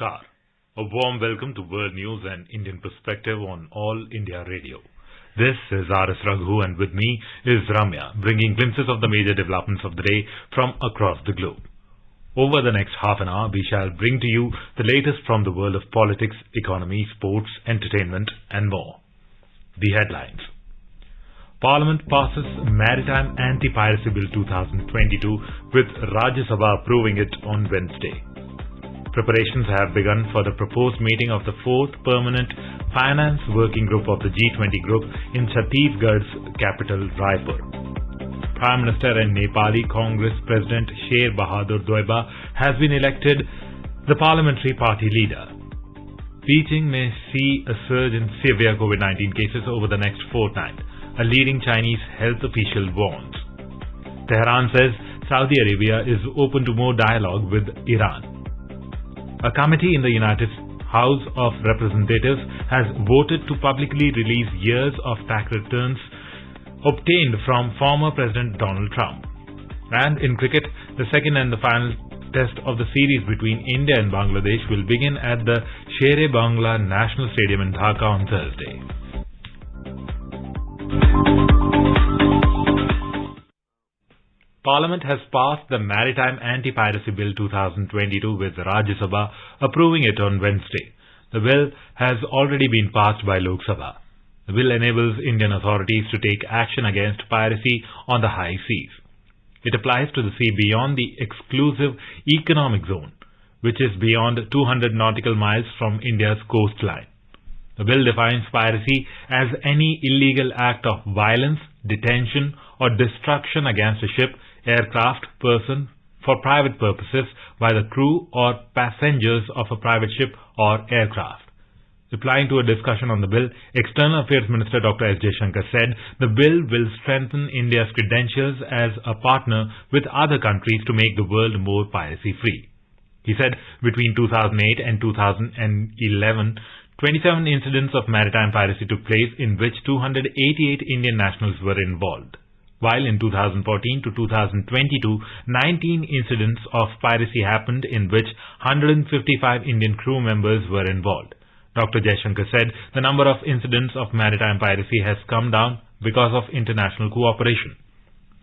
Namaskar. A warm welcome to World News and Indian Perspective on All India Radio. This is R.S. Raghu and with me is Ramya, bringing glimpses of the major developments of the day from across the globe. Over the next half an hour, we shall bring to you the latest from the world of politics, economy, sports, entertainment and more. The headlines. Parliament passes Maritime Anti-Piracy Bill 2022 with Rajya Sabha approving it on Wednesday. Preparations have begun for the proposed meeting of the 4th Permanent Finance Working Group of the G20 Group in Chhattisgarh's capital Raipur. Prime Minister and Nepali Congress President Sher Bahadur Deuba has been elected the parliamentary party leader. Beijing may see a surge in severe COVID-19 cases over the next fortnight, a leading Chinese health official warns. Tehran says Saudi Arabia is open to more dialogue with Iran. A committee in the United House of Representatives has voted to publicly release years of tax returns obtained from former President Donald Trump. And in cricket, the second and the final test of the series between India and Bangladesh will begin at the Sher-e-Bangla National Stadium in Dhaka on Thursday. Parliament has passed the Maritime Anti-Piracy Bill 2022 with Rajya Sabha approving it on Wednesday. The bill has already been passed by Lok Sabha. The bill enables Indian authorities to take action against piracy on the high seas. It applies to the sea beyond the exclusive economic zone, which is beyond 200 nautical miles from India's coastline. The bill defines piracy as any illegal act of violence, detention, or destruction against a ship, aircraft, person for private purposes by the crew or passengers of a private ship or aircraft. Replying to a discussion on the bill, External Affairs Minister Dr. S. Jaishankar said the bill will strengthen India's credentials as a partner with other countries to make the world more piracy-free. He said between 2008 and 2011, 27 incidents of maritime piracy took place in which 288 Indian nationals were involved. While in 2014 to 2022, 19 incidents of piracy happened in which 155 Indian crew members were involved. Dr. Jaishankar said the number of incidents of maritime piracy has come down because of international cooperation.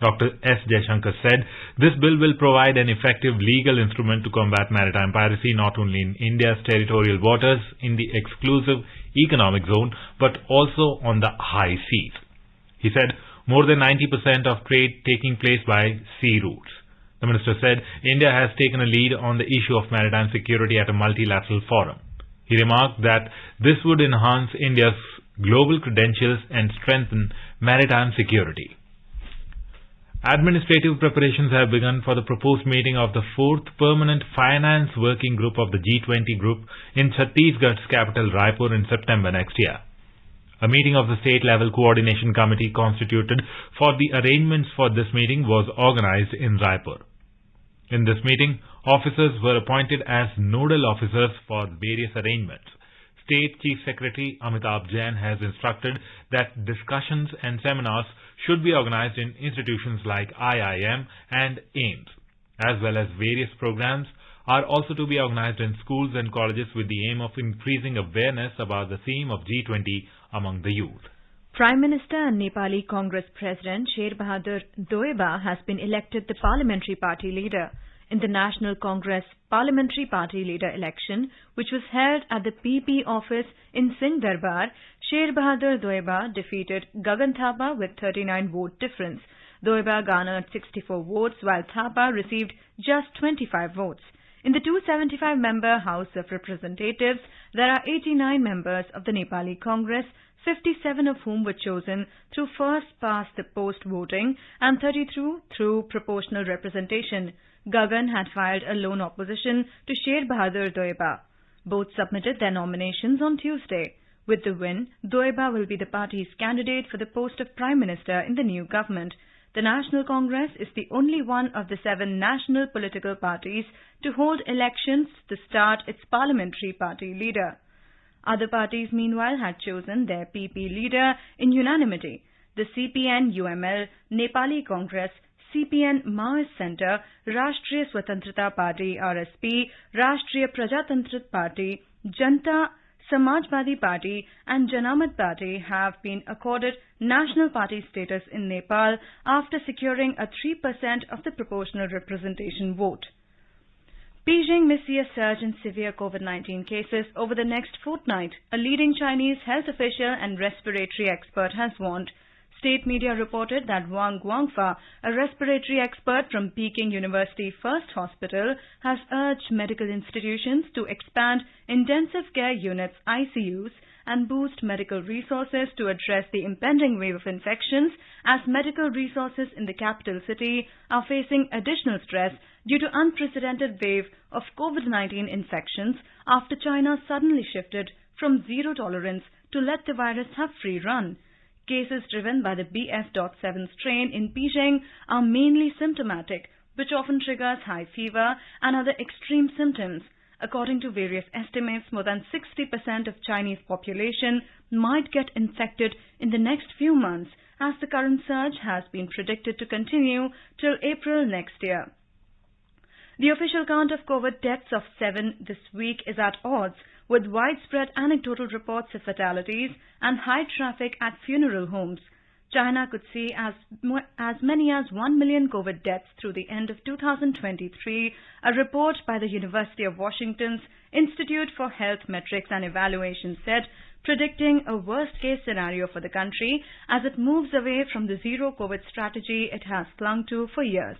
Dr. S. Jaishankar said this bill will provide an effective legal instrument to combat maritime piracy not only in India's territorial waters in the exclusive economic zone but also on the high seas. He said more than 90% of trade taking place by sea routes. The minister said India has taken a lead on the issue of maritime security at a multilateral forum. He remarked that this would enhance India's global credentials and strengthen maritime security. Administrative preparations have begun for the proposed meeting of the 4th Permanent Finance Working Group of the G20 Group in Chhattisgarh's capital Raipur in September next year. A meeting of the state-level coordination committee constituted for the arrangements for this meeting was organized in Raipur. In this meeting, officers were appointed as nodal officers for various arrangements. State Chief Secretary Amitabh Jain has instructed that discussions and seminars should be organized in institutions like IIM and AIIMS, as well as various programs are also to be organized in schools and colleges with the aim of increasing awareness about the theme of G20 among the youth. Prime Minister and Nepali Congress President Sher Bahadur Deuba has been elected the parliamentary party leader in the National Congress Parliamentary Party Leader election, which was held at the PP office in Singh Darbar. Sher Bahadur Deuba defeated Gagan Thapa with 39 vote difference. Deuba garnered 64 votes while Thapa received just 25 votes. In the 275-member House of Representatives, there are 89 members of the Nepali Congress, 57 of whom were chosen through first-past-the-post voting and 32 through proportional representation. Gagan had filed a lone opposition to Sher Bahadur Deuba. Both submitted their nominations on Tuesday. With the win, Deuba will be the party's candidate for the post of Prime Minister in the new government. The National Congress is the only one of the 7 national political parties to hold elections to start its parliamentary party leader. Other parties, meanwhile, had chosen their PP leader in unanimity. The CPN-UML, Nepali Congress, CPN Maoist Centre, Rashtriya Swatantrata Party RSP, Rashtriya Prajatantra Party, Janta Samajwadi Party and Janamat Party have been accorded national party status in Nepal after securing a 3% of the proportional representation vote. Beijing may see a surge in severe COVID-19 cases over the next fortnight, a leading Chinese health official and respiratory expert has warned. State media reported that Wang Guangfa, a respiratory expert from Peking University First Hospital, has urged medical institutions to expand intensive care units ICUs and boost medical resources to address the impending wave of infections as medical resources in the capital city are facing additional stress due to unprecedented wave of COVID-19 infections after China suddenly shifted from zero tolerance to let the virus have free run. Cases driven by the BF.7 strain in Beijing are mainly symptomatic, which often triggers high fever and other extreme symptoms. According to various estimates, more than 60% of Chinese population might get infected in the next few months, as the current surge has been predicted to continue till April next year. The official count of COVID deaths of 7 this week is at odds with widespread anecdotal reports of fatalities and high traffic at funeral homes. China could see as many as 1 million COVID deaths through the end of 2023, a report by the University of Washington's Institute for Health Metrics and Evaluation said, predicting a worst-case scenario for the country as it moves away from the zero COVID strategy it has clung to for years.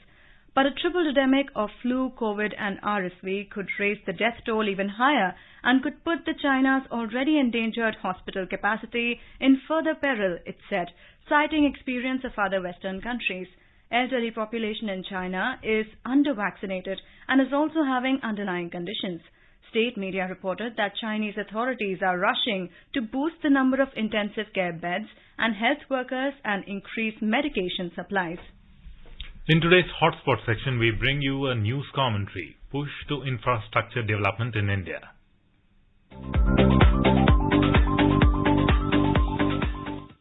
But a triple endemic of flu, COVID and RSV could raise the death toll even higher and could put the China's already endangered hospital capacity in further peril, it said, citing experience of other Western countries. Elderly population in China is under-vaccinated and is also having underlying conditions. State media reported that Chinese authorities are rushing to boost the number of intensive care beds and health workers and increase medication supplies. In today's hotspot section, we bring you a news commentary, Push to Infrastructure Development in India.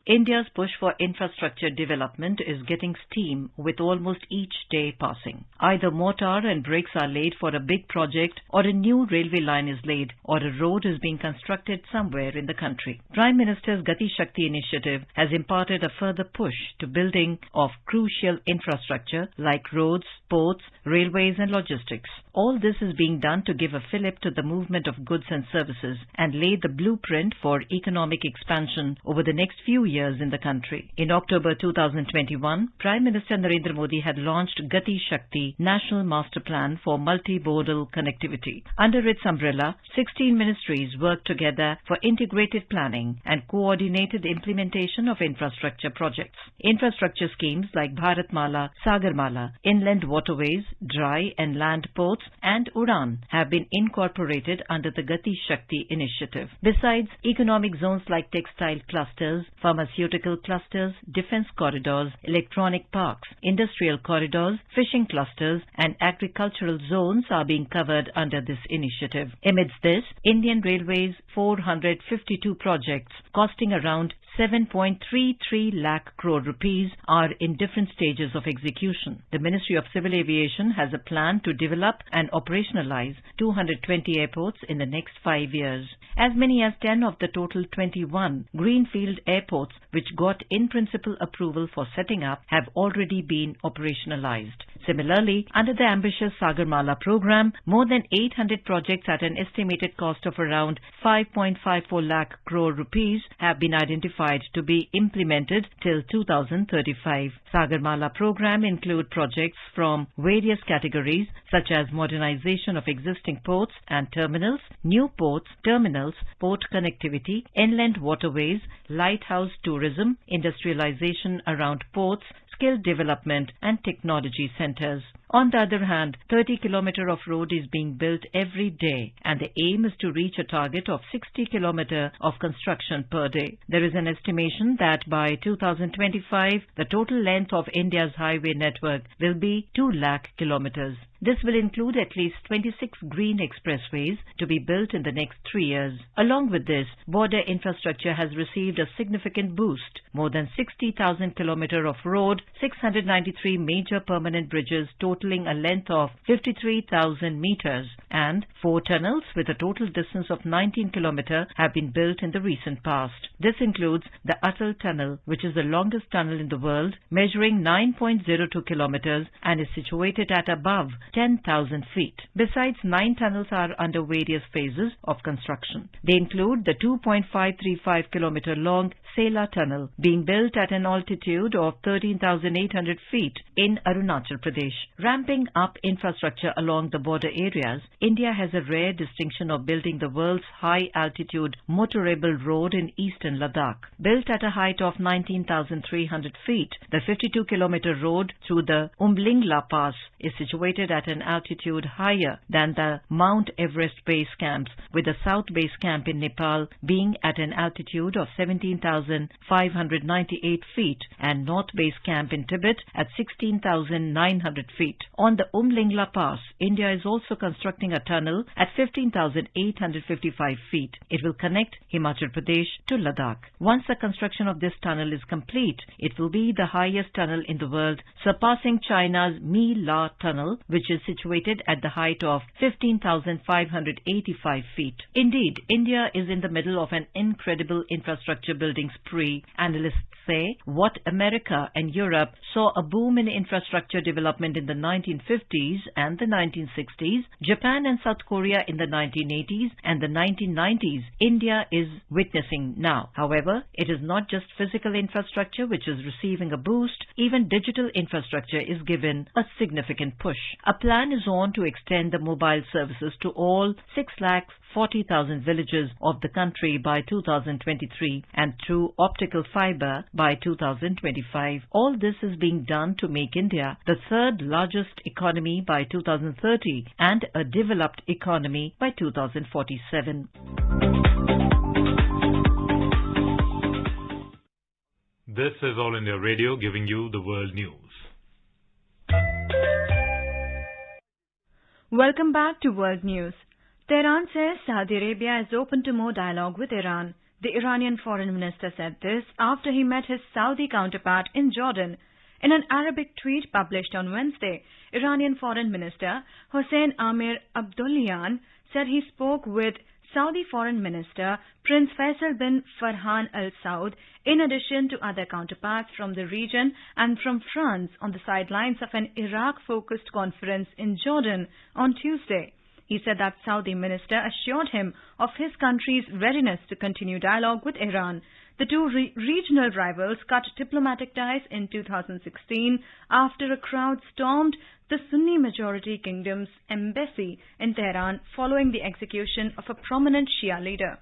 India's push for infrastructure development is getting steam with almost each day passing. Either mortar and bricks are laid for a big project, or a new railway line is laid, or a road is being constructed somewhere in the country. Prime Minister's Gati Shakti initiative has imparted a further push to building of crucial infrastructure like roads, ports, railways and logistics. All this is being done to give a fillip to the movement of goods and services and lay the blueprint for economic expansion over the next few years in the country. In October 2021, Prime Minister Narendra Modi had launched Gati Shakti National Master Plan for Multimodal Connectivity. Under its umbrella, 16 ministries worked together for integrated planning and coordinated implementation of infrastructure projects. Infrastructure schemes like Bharatmala, Sagarmala, inland waterways, dry and land ports and Udan have been incorporated under the Gati Shakti initiative. Besides, economic zones like textile clusters, pharmaceutical clusters, defense corridors, electronic parks, industrial corridors, fishing clusters and agricultural zones are being covered under this initiative. Amidst this, Indian Railways 452 projects costing around 7.33 lakh crore rupees are in different stages of execution. The Ministry of Civil Aviation has a plan to develop and operationalize 220 airports in the next 5 years. As many as 10 of the total 21 greenfield airports which got in-principle approval for setting up have already been operationalized. Similarly, under the ambitious Sagarmala program, more than 800 projects at an estimated cost of around 5.54 lakh crore rupees have been identified to be implemented till 2035. Sagarmala program include projects from various categories such as modernization of existing ports and terminals, new ports, terminals, port connectivity, inland waterways, lighthouse tourism, industrialization around ports, skill development and technology centers. On the other hand, 30 km of road is being built every day and the aim is to reach a target of 60 km of construction per day. There is an estimation that by 2025, the total length of India's highway network will be 2 lakh kilometers. This will include at least 26 green expressways to be built in the next 3 years. Along with this, border infrastructure has received a significant boost. More than 60,000 kilometers of road, 693 major permanent bridges totaling a length of 53,000 meters, and 4 tunnels with a total distance of 19 kilometers have been built in the recent past. This includes the Atal Tunnel, which is the longest tunnel in the world, measuring 9.02 kilometers and is situated at above 10,000 feet. Besides, 9 tunnels are under various phases of construction. They include the 2.535 kilometer long Sela Tunnel, being built at an altitude of 13,800 feet in Arunachal Pradesh. Ramping up infrastructure along the border areas, India has a rare distinction of building the world's high-altitude motorable road in eastern Ladakh. Built at a height of 19,300 feet, the 52-kilometer road through the Umlingla Pass is situated at an altitude higher than the Mount Everest base camps, with the South Base Camp in Nepal being at an altitude of 17,598 feet and North Base Camp in Tibet at 16,900 feet. On the Umlingla Pass, India is also constructing a tunnel at 15,855 feet. It will connect Himachal Pradesh to Ladakh. Once the construction of this tunnel is complete, it will be the highest tunnel in the world, surpassing China's My La Tunnel, which is situated at the height of 15,585 feet. Indeed, India is in the middle of an incredible infrastructure building spree. Analysts say what America and Europe saw a boom in infrastructure development in the 1950s and the 1960s, Japan and South Korea in the 1980s and the 1990s, India is witnessing now. However, it is not just physical infrastructure which is receiving a boost, even digital infrastructure is given a significant push. A plan is on to extend the mobile services to all 640,000 villages of the country by 2023 and through optical fiber by 2025. All this is being done to make India the third largest economy by 2030 and a developed economy by 2047. This is All India Radio giving you the world news. Welcome back to World News. Tehran says Saudi Arabia is open to more dialogue with Iran. The Iranian foreign minister said this after he met his Saudi counterpart in Jordan. In an Arabic tweet published on Wednesday, Iranian Foreign Minister Hossein Amir Abdollahian said he spoke with Saudi Foreign Minister Prince Faisal bin Farhan Al Saud, in addition to other counterparts from the region and from France, on the sidelines of an Iraq-focused conference in Jordan on Tuesday. He said that Saudi minister assured him of his country's readiness to continue dialogue with Iran. The two regional rivals cut diplomatic ties in 2016 after a crowd stormed the Sunni-majority kingdom's embassy in Tehran following the execution of a prominent Shia leader.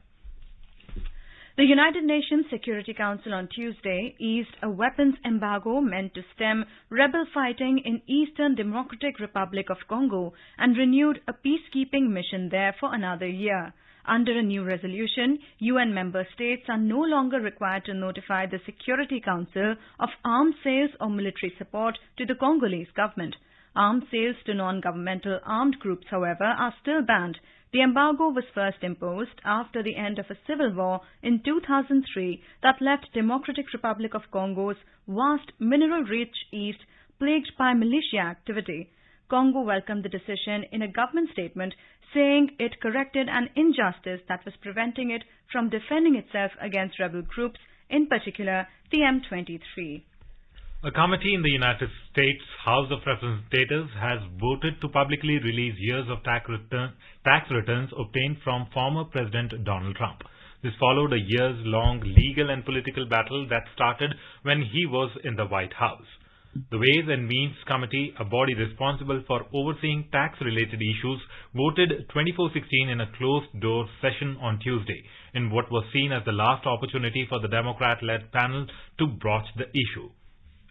The United Nations Security Council on Tuesday eased a weapons embargo meant to stem rebel fighting in Eastern Democratic Republic of Congo and renewed a peacekeeping mission there for another year. Under a new resolution, UN member states are no longer required to notify the Security Council of arms sales or military support to the Congolese government. Arms sales to non-governmental armed groups, however, are still banned. The embargo was first imposed after the end of a civil war in 2003 that left Democratic Republic of Congo's vast mineral-rich east plagued by militia activity. Congo welcomed the decision in a government statement, saying it corrected an injustice that was preventing it from defending itself against rebel groups, in particular the M23. A committee in the United States House of Representatives has voted to publicly release years of tax returns obtained from former President Donald Trump. This followed a years-long legal and political battle that started when he was in the White House. The Ways and Means Committee, a body responsible for overseeing tax-related issues, voted 24-16 in a closed-door session on Tuesday, in what was seen as the last opportunity for the Democrat-led panel to broach the issue.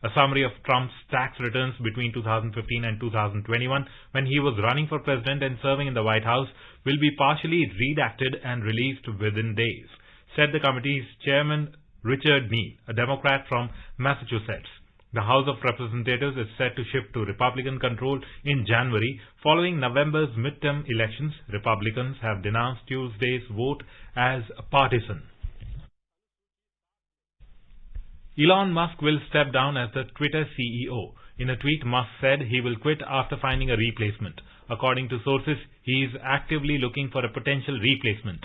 A summary of Trump's tax returns between 2015 and 2021, when he was running for president and serving in the White House, will be partially redacted and released within days, said the committee's chairman Richard Neal, a Democrat from Massachusetts. The House of Representatives is set to shift to Republican control in January following November's midterm elections. Republicans have denounced Tuesday's vote as partisan. Elon Musk will step down as the Twitter CEO. In a tweet, Musk said he will quit after finding a replacement. According to sources, he is actively looking for a potential replacement.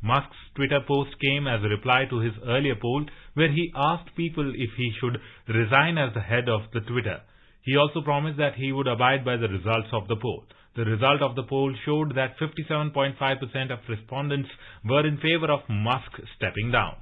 Musk's Twitter post came as a reply to his earlier poll where he asked people if he should resign as the head of the Twitter. He also promised that he would abide by the results of the poll. The result of the poll showed that 57.5% of respondents were in favor of Musk stepping down.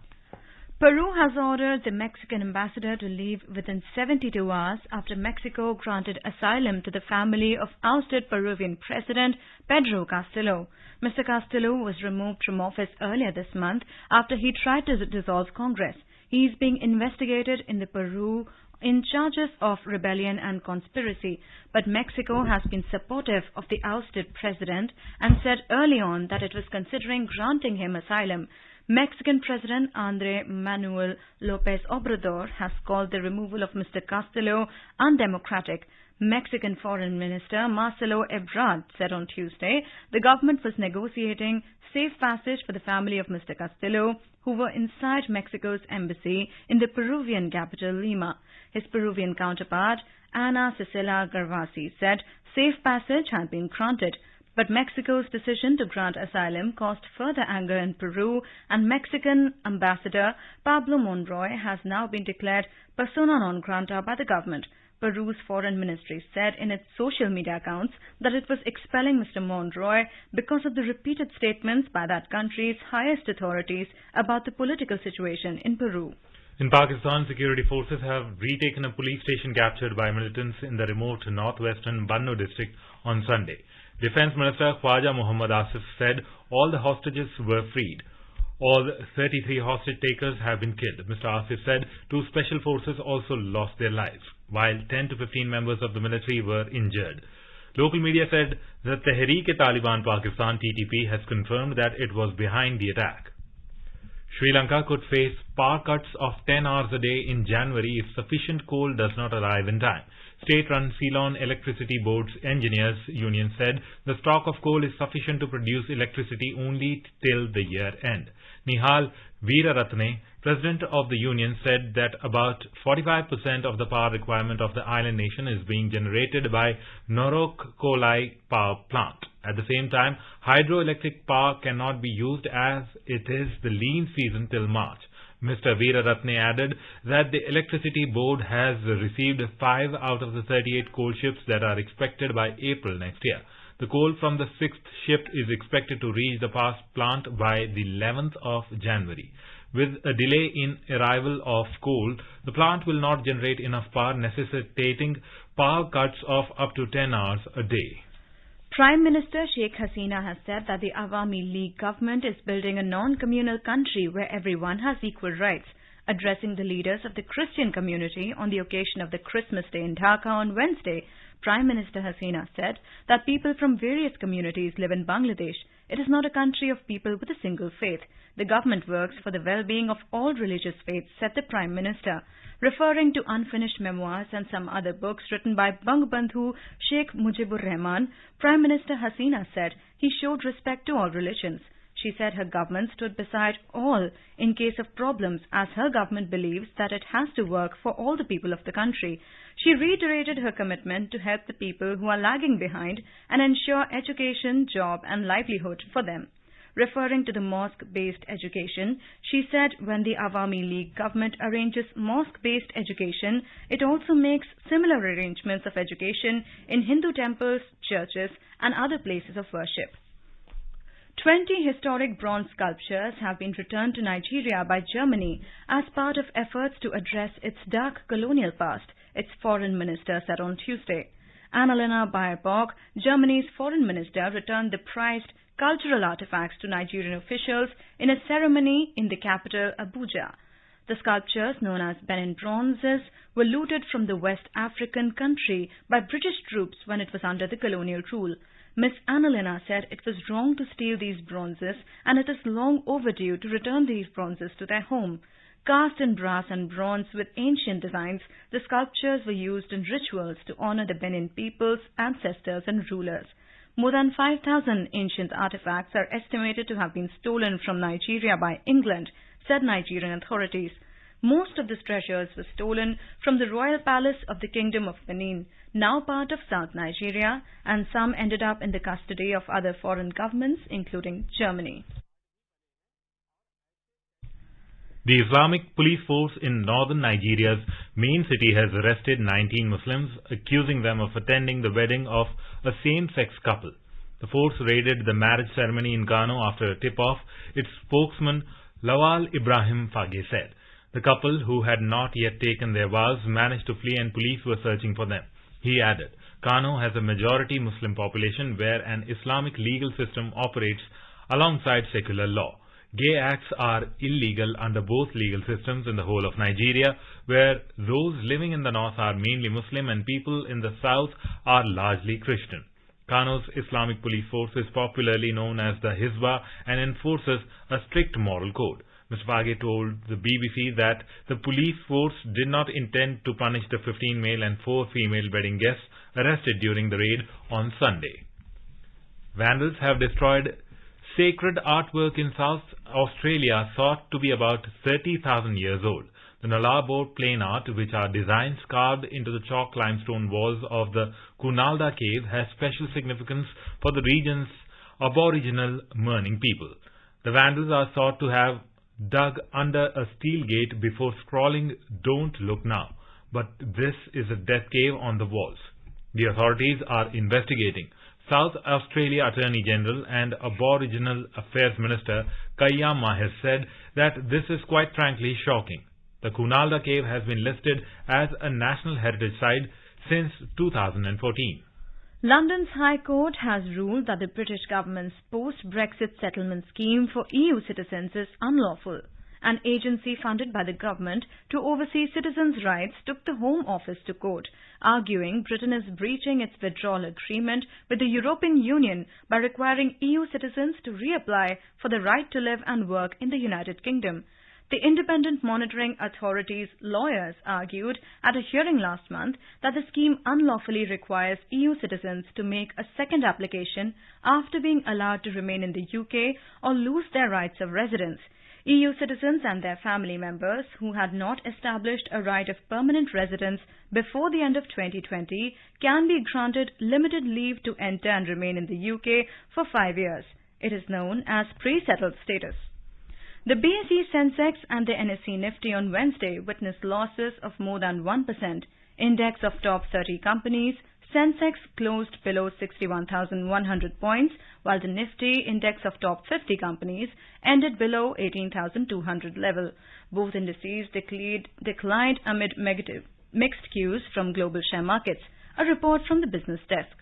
Peru has ordered the Mexican ambassador to leave within 72 hours after Mexico granted asylum to the family of ousted Peruvian President Pedro Castillo. Mr. Castillo was removed from office earlier this month after he tried to dissolve Congress. He is being investigated in Peru in charges of rebellion and conspiracy, but Mexico has been supportive of the ousted president and said early on that it was considering granting him asylum. Mexican President Andrés Manuel López Obrador has called the removal of Mr. Castillo undemocratic. Mexican Foreign Minister Marcelo Ebrard said on Tuesday the government was negotiating safe passage for the family of Mr. Castillo, who were inside Mexico's embassy in the Peruvian capital Lima. His Peruvian counterpart, Ana Cecilia Gervasi, said safe passage had been granted. But Mexico's decision to grant asylum caused further anger in Peru, and Mexican ambassador Pablo Monroy has now been declared persona non grata by the government. Peru's foreign ministry said in its social media accounts that it was expelling Mr. Monroy because of the repeated statements by that country's highest authorities about the political situation in Peru. In Pakistan, security forces have retaken a police station captured by militants in the remote northwestern Bannu district on Sunday. Defense Minister Khwaja Muhammad Asif said all the hostages were freed. All 33 hostage takers have been killed. Mr. Asif said 2 special forces also lost their lives, while 10 to 15 members of the military were injured. Local media said that Tehreek-e-Taliban Pakistan TTP has confirmed that it was behind the attack. Sri Lanka could face power cuts of 10 hours a day in January if sufficient coal does not arrive in time. State-run Ceylon Electricity Board's Engineers Union said the stock of coal is sufficient to produce electricity only till the year end. Nihal Veeraratne, president of the union, said that about 45% of the power requirement of the island nation is being generated by Norok Kolai power plant. At the same time, hydroelectric power cannot be used as it is the lean season till March. Mr. Veeraratne added that the Electricity Board has received 5 out of the 38 coal ships that are expected by April next year. The coal from the 6th ship is expected to reach the power plant by the 11th of January. With a delay in arrival of coal, the plant will not generate enough power, necessitating power cuts of up to 10 hours a day. Prime Minister Sheikh Hasina has said that the Awami League government is building a non-communal country where everyone has equal rights. Addressing the leaders of the Christian community on the occasion of the Christmas Day in Dhaka on Wednesday, Prime Minister Hasina said that people from various communities live in Bangladesh. It is not a country of people with a single faith. The government works for the well-being of all religious faiths, said the Prime Minister. Referring to unfinished memoirs and some other books written by Bangabandhu Sheikh Mujibur Rahman, Prime Minister Hasina said he showed respect to all religions. She said her government stood beside all in case of problems, as her government believes that it has to work for all the people of the country. She reiterated her commitment to help the people who are lagging behind and ensure education, job and livelihood for them. Referring to the mosque-based education, she said when the Awami League government arranges mosque-based education, it also makes similar arrangements of education in Hindu temples, churches and other places of worship. 20 historic bronze sculptures have been returned to Nigeria by Germany as part of efforts to address its dark colonial past, its foreign minister said on Tuesday. Annalena Baerbock, Germany's foreign minister, returned the prized cultural artifacts to Nigerian officials in a ceremony in the capital, Abuja. The sculptures, known as Benin bronzes, were looted from the West African country by British troops when it was under the colonial rule. Ms. Annalena said it was wrong to steal these bronzes and it is long overdue to return these bronzes to their home. Cast in brass and bronze with ancient designs, the sculptures were used in rituals to honor the Benin people's ancestors and rulers. More than 5,000 ancient artifacts are estimated to have been stolen from Nigeria by England, said Nigerian authorities. Most of these treasures were stolen from the Royal Palace of the Kingdom of Benin, now part of South Nigeria, and some ended up in the custody of other foreign governments, including Germany. The Islamic police force in northern Nigeria's main city has arrested 19 Muslims, accusing them of attending the wedding of a same-sex couple. The force raided the marriage ceremony in Kano after a tip-off, its spokesman Lawal Ibrahim Fage said. The couple, who had not yet taken their vows, managed to flee and police were searching for them. He added, Kano has a majority Muslim population where an Islamic legal system operates alongside secular law. Gay acts are illegal under both legal systems in the whole of Nigeria, where those living in the north are mainly Muslim and people in the south are largely Christian. Kano's Islamic police force is popularly known as the Hizbah and enforces a strict moral code. Mr. Fage told the BBC that the police force did not intend to punish the 15 male and 4 female wedding guests arrested during the raid on Sunday. Vandals have destroyed sacred artwork in South Australia thought to be about 30,000 years old. The Nullarbor plain art, which are designs carved into the chalk limestone walls of the Cunalda cave, has special significance for the region's Aboriginal Mirning people. The vandals are thought to have dug under a steel gate before scrawling "Don't look now," but this is a death cave on the walls. The authorities are investigating. South Australia Attorney General and Aboriginal Affairs Minister Kayam Maher said that this is quite frankly shocking. The Cunalda cave has been listed as a National Heritage Site since 2014. London's High Court has ruled that the British government's post-Brexit settlement scheme for EU citizens is unlawful. An agency funded by the government to oversee citizens' rights took the Home Office to court, arguing Britain is breaching its withdrawal agreement with the European Union by requiring EU citizens to reapply for the right to live and work in the United Kingdom. The Independent Monitoring Authority's lawyers argued at a hearing last month that the scheme unlawfully requires EU citizens to make a second application after being allowed to remain in the UK or lose their rights of residence. EU citizens and their family members who had not established a right of permanent residence before the end of 2020 can be granted limited leave to enter and remain in the UK for 5 years. It is known as pre-settled status. The BSE Sensex and the NSE Nifty on Wednesday witnessed losses of more than 1%. Index of top 30 companies, Sensex closed below 61,100 points, while the Nifty index of top 50 companies ended below 18,200 level. Both indices declined amid mixed cues from global share markets. A report from the business desk.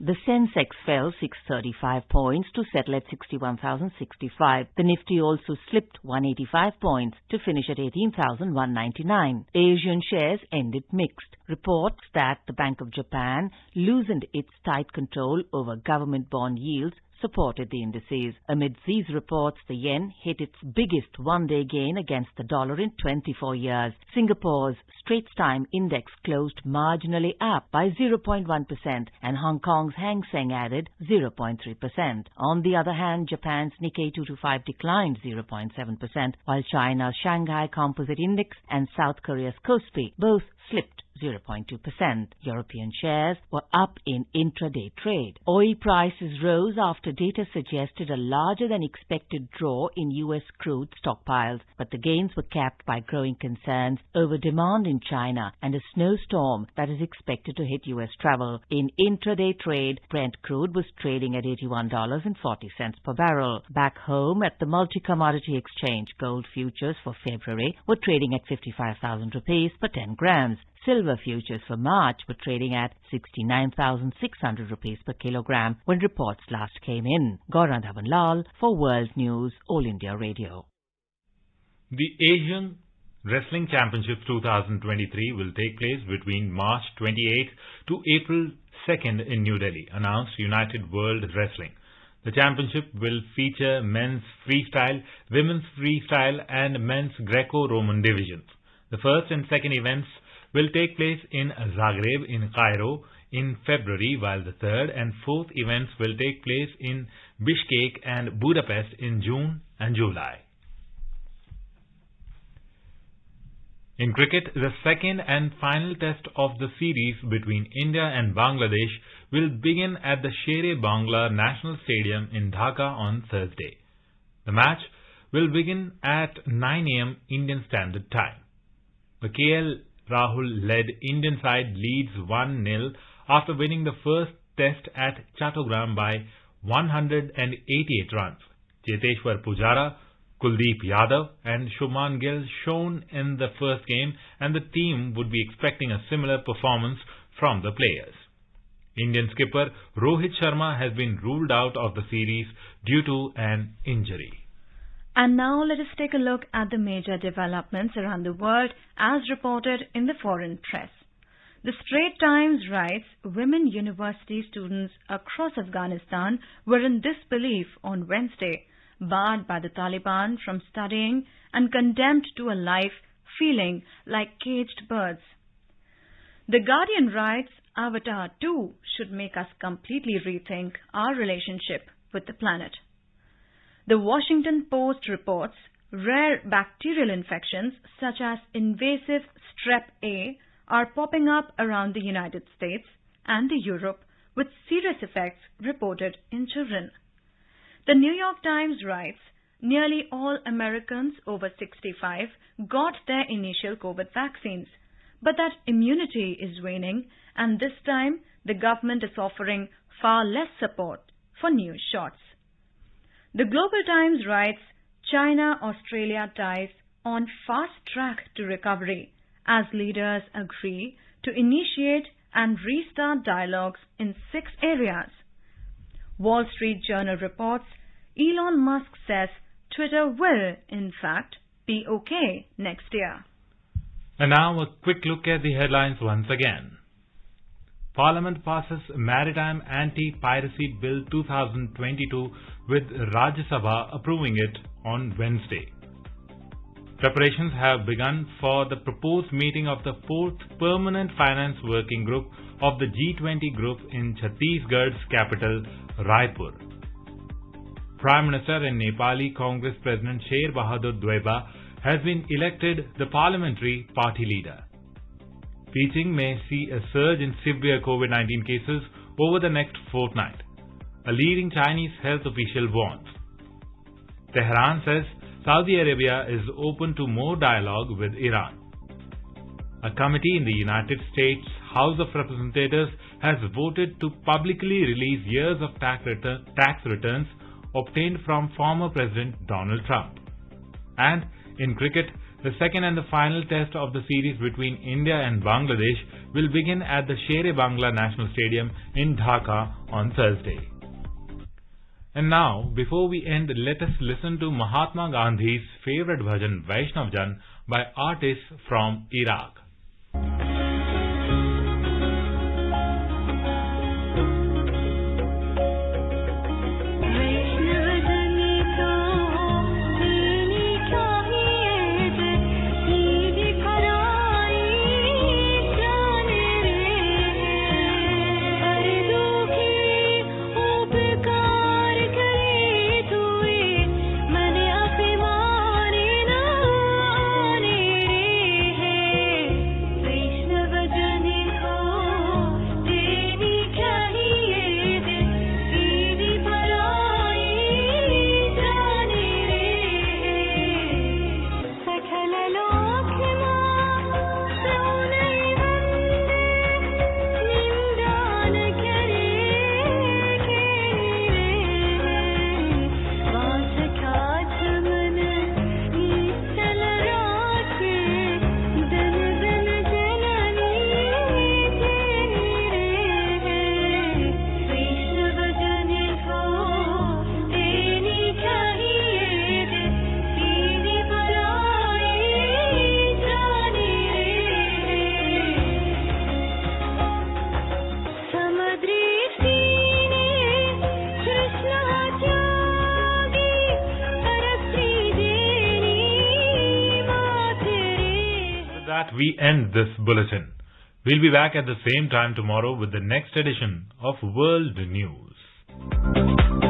The Sensex fell 635 points to settle at 61,065. The Nifty also slipped 185 points to finish at 18,199. Asian shares ended mixed. Reports that the Bank of Japan loosened its tight control over government bond yields supported the indices. Amid these reports, the yen hit its biggest one-day gain against the dollar in 24 years. Singapore's Straits Times Index closed marginally up by 0.1% and Hong Kong's Hang Seng added 0.3%. On the other hand, Japan's Nikkei 225 declined 0.7%, while China's Shanghai Composite Index and South Korea's Kospi both slipped 0.2%. European shares were up in intraday trade. Oil prices rose after data suggested a larger than expected draw in U.S. crude stockpiles, but the gains were capped by growing concerns over demand in China and a snowstorm that is expected to hit U.S. travel. In intraday trade, Brent crude was trading at $81.40 per barrel. Back home at the multi-commodity exchange, gold futures for February were trading at 55,000 rupees per 10 grams. Silver futures for March were trading at 69,600 rupees per kilogram when reports last came in. Gaurang Dhawanlal for World News, All India Radio. The Asian Wrestling Championships 2023 will take place between March 28th to April 2nd in New Delhi, announced United World Wrestling. The championship will feature men's freestyle, women's freestyle and men's Greco-Roman divisions. The first and second events will take place in Zagreb in Cairo in February, while the third and fourth events will take place in Bishkek and Budapest in June and July. In cricket, the second and final test of the series between India and Bangladesh will begin at the Sher-e-Bangla National Stadium in Dhaka on Thursday. The match will begin at 9 a.m. Indian Standard Time. The KL Rahul-led Indian side leads 1-0 after winning the first test at Chattogram by 188 runs. Cheteshwar Pujara, Kuldeep Yadav and Shubman Gill shone in the first game, and the team would be expecting a similar performance from the players. Indian skipper Rohit Sharma has been ruled out of the series due to an injury. And now let us take a look at the major developments around the world as reported in the foreign press. The Straits Times writes, women university students across Afghanistan were in disbelief on Wednesday, barred by the Taliban from studying and condemned to a life feeling like caged birds. The Guardian writes, Avatar 2 should make us completely rethink our relationship with the planet. The Washington Post reports rare bacterial infections such as invasive strep A are popping up around the United States and Europe with serious effects reported in children. The New York Times writes, nearly all Americans over 65 got their initial COVID vaccines, but that immunity is waning, and this time the government is offering far less support for new shots. The Global Times writes, China-Australia ties on fast track to recovery as leaders agree to initiate and restart dialogues in 6 areas. Wall Street Journal reports, Elon Musk says Twitter will, in fact, be okay next year. And now a quick look at the headlines once again. Parliament passes Maritime Anti-Piracy Bill 2022 with Rajya Sabha approving it on Wednesday. Preparations have begun for the proposed meeting of the 4th Permanent Finance Working Group of the G20 Group in Chhattisgarh's capital, Raipur. Prime Minister and Nepali Congress President Sher Bahadur Deuba has been elected the parliamentary party leader. Beijing may see a surge in severe COVID-19 cases over the next fortnight, a leading Chinese health official warns. Tehran says Saudi Arabia is open to more dialogue with Iran. A committee in the United States House of Representatives has voted to publicly release years of tax returns obtained from former President Donald Trump. And in cricket, the second and the final test of the series between India and Bangladesh will begin at the Sher-e-Bangla National Stadium in Dhaka on Thursday. And now, before we end, let us listen to Mahatma Gandhi's favorite bhajan Vaishnav Jan by artists from Iraq. that, we end this bulletin. We'll be back at the same time tomorrow with the next edition of World News.